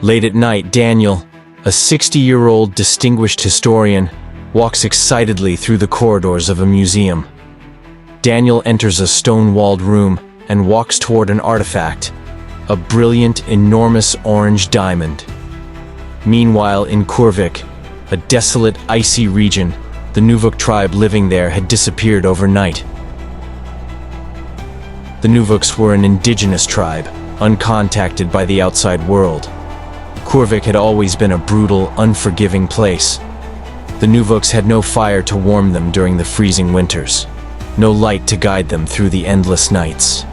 Late at night, Daniel, a 60-year-old distinguished historian, walks excitedly through the corridors of a museum. Daniel enters a stone-walled room and walks toward an artifact, a brilliant, enormous orange diamond. Meanwhile, in Kuurvik, a desolate, icy region, the Nuvvuk tribe living there had disappeared overnight. The Nuvvuks were an indigenous tribe, uncontacted by the outside world. Kuurvik had always been a brutal, unforgiving place. The Nuvvuks had no fire to warm them during the freezing winters, no light to guide them through the endless nights.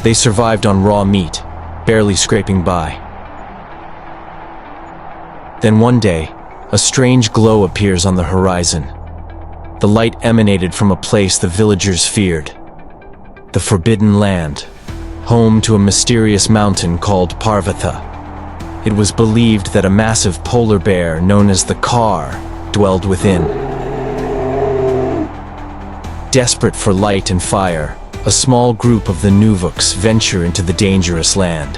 They survived on raw meat, barely scraping by. Then one day, a strange glow appears on the horizon. The light emanated from a place the villagers feared: the Forbidden Land, home to a mysterious mountain called Parvatha. It was believed that a massive polar bear known as the Kaar dwelled within. Desperate for light and fire, a small group of the Nuvvuks venture into the dangerous land.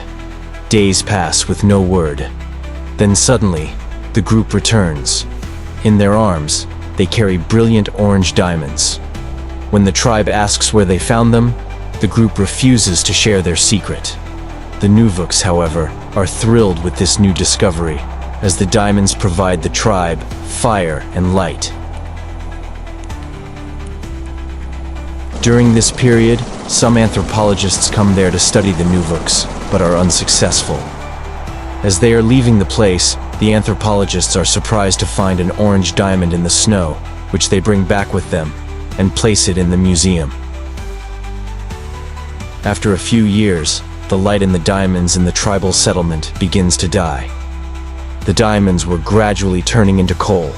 Days pass with no word. Then suddenly, the group returns. In their arms, they carry brilliant orange diamonds. When the tribe asks where they found them, the group refuses to share their secret. The Nuvvuks, however, are thrilled with this new discovery, as the diamonds provide the tribe fire and light. During this period, some anthropologists come there to study the Nuvvuks, but are unsuccessful. As they are leaving the place, the anthropologists are surprised to find an orange diamond in the snow, which they bring back with them and place it in the museum. After a few years, the light in the diamonds in the tribal settlement begins to die. The diamonds were gradually turning into coal.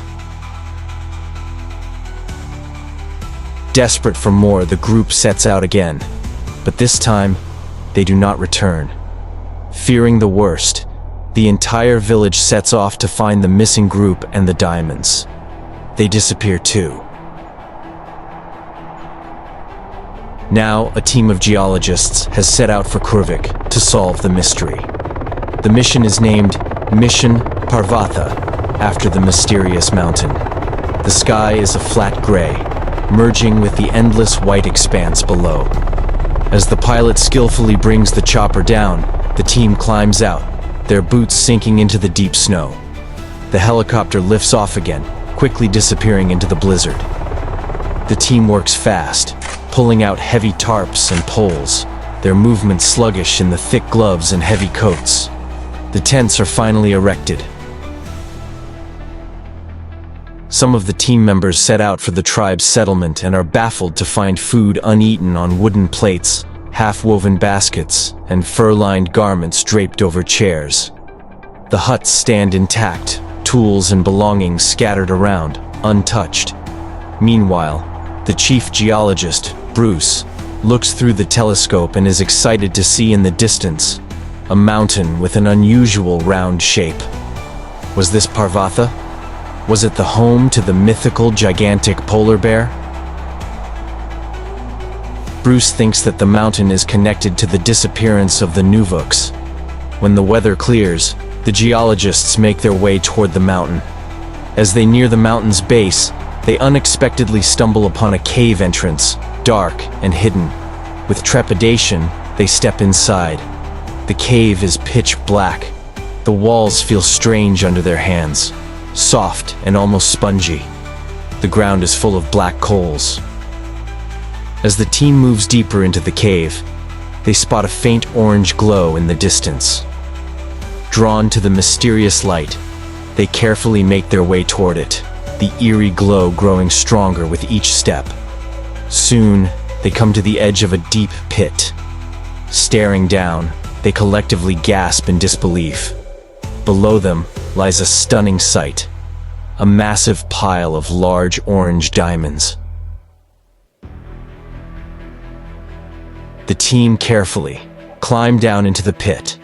Desperate for more, the group sets out again, but this time, they do not return. Fearing the worst, the entire village sets off to find the missing group and the diamonds. They disappear too. Now, a team of geologists has set out for Kuurvik to solve the mystery. The mission is named Mission Parvatha, after the mysterious mountain. The sky is a flat gray, merging with the endless white expanse below. As the pilot skillfully brings the chopper down, the team climbs out, their boots sinking into the deep snow. The helicopter lifts off again, quickly disappearing into the blizzard. The team works fast, pulling out heavy tarps and poles, their movements sluggish in the thick gloves and heavy coats. The tents are finally erected. Some of the team members set out for the tribe's settlement and are baffled to find food uneaten on wooden plates, half-woven baskets, and fur-lined garments draped over chairs. The huts stand intact, tools and belongings scattered around, untouched. Meanwhile, the chief geologist, Bruce, looks through the telescope and is excited to see in the distance a mountain with an unusual round shape. Was this Parvatha? Was it the home to the mythical gigantic polar bear? Bruce thinks that the mountain is connected to the disappearance of the Nuvvuks. When the weather clears, the geologists make their way toward the mountain. As they near the mountain's base, they unexpectedly stumble upon a cave entrance, dark and hidden. With trepidation, they step inside. The cave is pitch black. The walls feel strange under their hands, soft and almost spongy. The ground is full of black coals. As the team moves deeper into the cave, they spot a faint orange glow in the distance. Drawn to the mysterious light, they carefully make their way toward it, the eerie glow growing stronger with each step. Soon, they come to the edge of a deep pit. Staring down, they collectively gasp in disbelief. Below them lies a stunning sight, a massive pile of large orange diamonds. The team carefully climb down into the pit.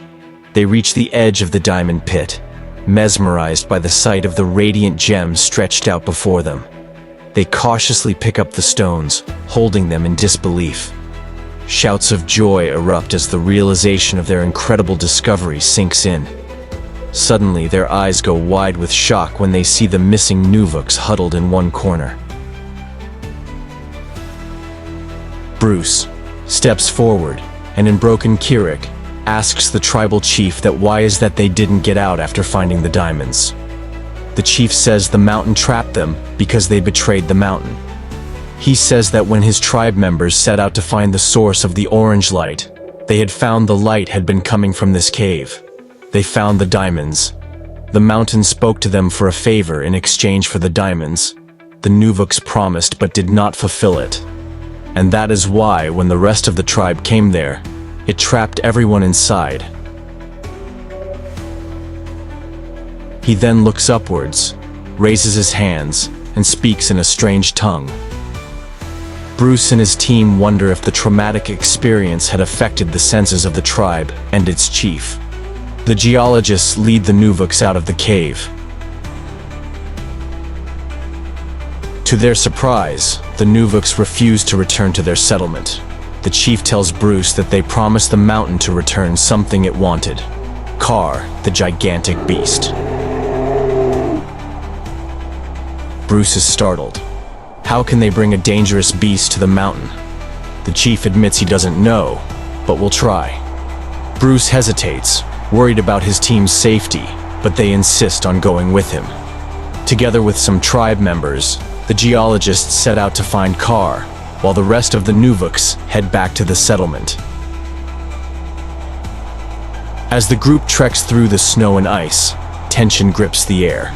They reach the edge of the diamond pit, mesmerized by the sight of the radiant gems stretched out before them. They cautiously pick up the stones, holding them in disbelief. Shouts of joy erupt as the realization of their incredible discovery sinks in. Suddenly, their eyes go wide with shock when they see the missing Nuvvuks huddled in one corner. Bruce steps forward and in broken Kuurvik asks the tribal chief that why is that they didn't get out after finding the diamonds. The chief says the mountain trapped them because they betrayed the mountain. He says that when his tribe members set out to find the source of the orange light, they had found the light had been coming from this cave. They found the diamonds. The mountain spoke to them for a favor in exchange for the diamonds. The Nuvvuks promised but did not fulfill it. And that is why, when the rest of the tribe came there, it trapped everyone inside. He then looks upwards, raises his hands, and speaks in a strange tongue. Bruce and his team wonder if the traumatic experience had affected the senses of the tribe and its chief. The geologists lead the Nuvvuks out of the cave. To their surprise, the Nuvvuks refuse to return to their settlement. The chief tells Bruce that they promised the mountain to return something it wanted: Kaar, the gigantic beast. Bruce is startled. How can they bring a dangerous beast to the mountain? The chief admits he doesn't know, but will try. Bruce hesitates, worried about his team's safety, but they insist on going with him. Together with some tribe members, the geologists set out to find Kaar, while the rest of the Nuvvuks head back to the settlement. As the group treks through the snow and ice, tension grips the air.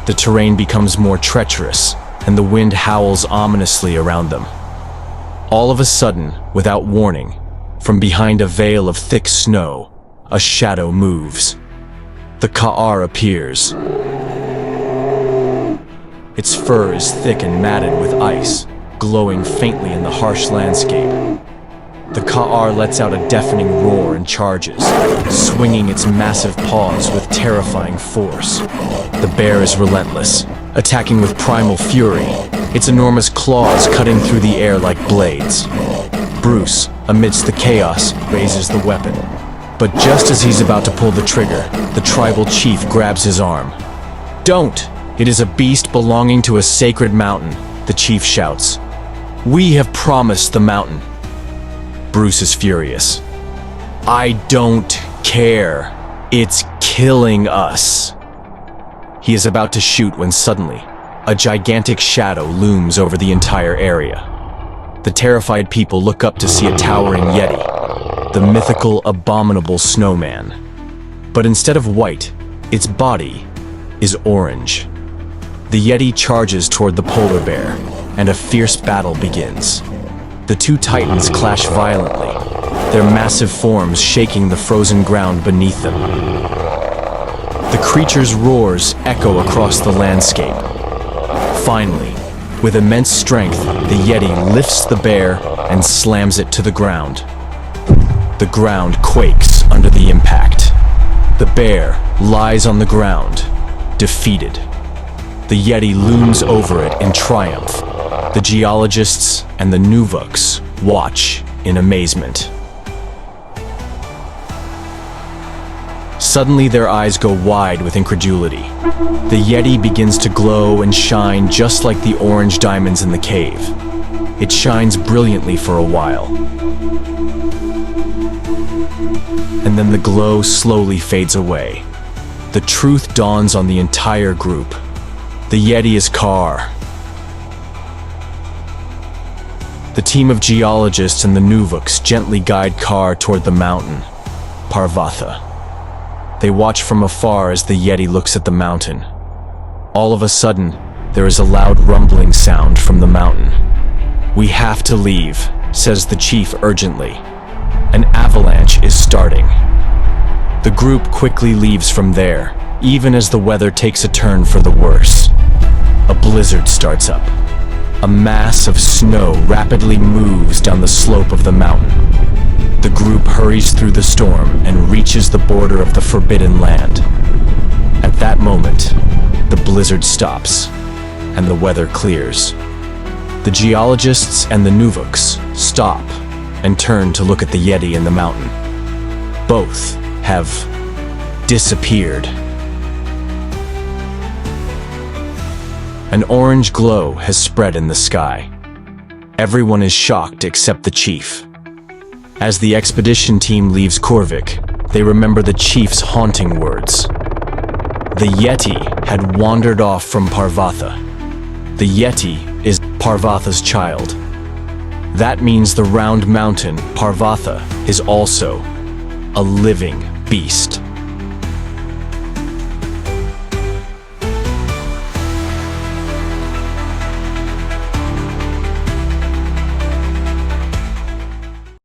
The terrain becomes more treacherous, and the wind howls ominously around them. All of a sudden, without warning, from behind a veil of thick snow, a shadow moves. The Kaar appears. Its fur is thick and matted with ice, glowing faintly in the harsh landscape. The Kaar lets out a deafening roar and charges, swinging its massive paws with terrifying force. The bear is relentless, attacking with primal fury, its enormous claws cutting through the air like blades. Bruce, amidst the chaos, raises the weapon. But just as he's about to pull the trigger, the tribal chief grabs his arm. "Don't! It is a beast belonging to a sacred mountain," the chief shouts. "We have promised the mountain." Bruce is furious. "I don't care. It's killing us." He is about to shoot when suddenly, a gigantic shadow looms over the entire area. The terrified people look up to see a towering yeti, the mythical, abominable snowman. But instead of white, its body is orange. The yeti charges toward the polar bear, and a fierce battle begins. The two titans clash violently, their massive forms shaking the frozen ground beneath them. The creature's roars echo across the landscape. Finally, with immense strength, the yeti lifts the bear and slams it to the ground. The ground quakes under the impact. The bear lies on the ground, defeated. The yeti looms over it in triumph. The geologists and the Nuvvuks watch in amazement. Suddenly their eyes go wide with incredulity. The yeti begins to glow and shine just like the orange diamonds in the cave. It shines brilliantly for a while. And then the glow slowly fades away. The truth dawns on the entire group. The yeti is Kaar. The team of geologists and the Nuvvuks gently guide Kaar toward the mountain, Parvatha. They watch from afar as the yeti looks at the mountain. All of a sudden, there is a loud rumbling sound from the mountain. "We have to leave," says the chief urgently. "An avalanche is starting." The group quickly leaves from there, even as the weather takes a turn for the worse. A blizzard starts up. A mass of snow rapidly moves down the slope of the mountain. The group hurries through the storm and reaches the border of the forbidden land. At that moment, the blizzard stops, and the weather clears. The geologists and the Nuvvuks stop and turn to look at the yeti in the mountain. Both have disappeared. An orange glow has spread in the sky. Everyone is shocked except the chief. As the expedition team leaves Kuurvik, they remember the chief's haunting words. The Yeti had wandered off from Parvatha. The Yeti is Parvatha's child. That means the round mountain, Parvatha, is also a living beast.